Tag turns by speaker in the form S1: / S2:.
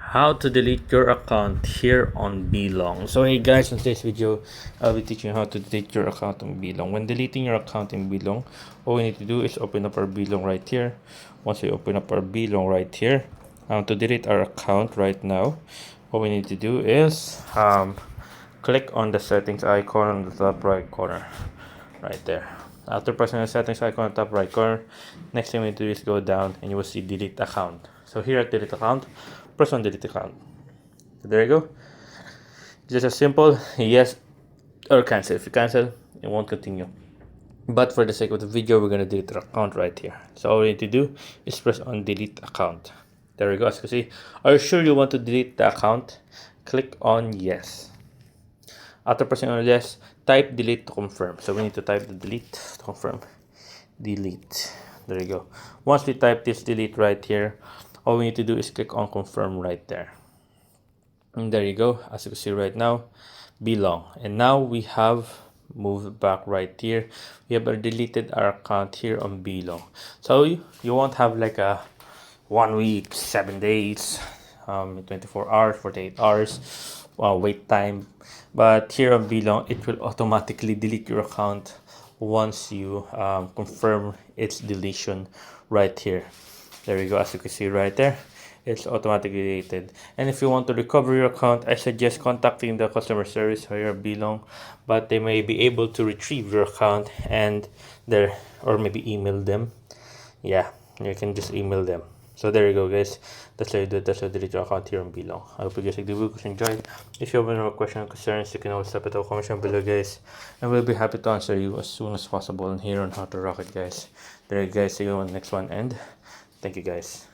S1: How to delete your account here on Belong. So hey guys, in today's video I'll be teaching you how to delete your account on Belong. When deleting your account in Belong, all we need to do is open up our Belong right here. Once we open up our Belong right here, to delete our account right now, all we need to do is click on the settings icon on the top right corner right there. After pressing the settings icon on the top right corner, next thing we need to do is go down and you will see delete account. So here at delete account, press on delete account. So there you go. Just as simple, yes or cancel. If you cancel, it won't continue. But for the sake of the video, we're gonna delete the account right here. So all we need to do is press on delete account. There we go. As you can see, are you sure you want to delete the account? Click on yes. After pressing on yes, type delete to confirm. So we need to type the delete to confirm. Delete. There you go. Once we type this delete right here, all we need to do is click on confirm right there. And there you go. As you can see right now, Belong. And now we have moved back right here. We have deleted our account here on Belong. So you won't have like a 1 week, 7 days, 24 hours, 48 hours wait time. But here on Belong, it will automatically delete your account once you confirm its deletion right here. There you go. As you can see right there, it's automatically deleted. And if you want to recover your account, I suggest contacting the customer service here at Belong, but they may be able to retrieve your account and or maybe email them. Yeah, you can just email them. So there you go, guys. That's how you do it. That's how you delete your account here on Belong. I hope you guys like the video, enjoyed. If you have any more questions or concerns, you can always type it in the comment section below, guys, and we'll be happy to answer you as soon as possible and here on How to Rock It, guys. There you guys. See you on the next one, and thank you, guys.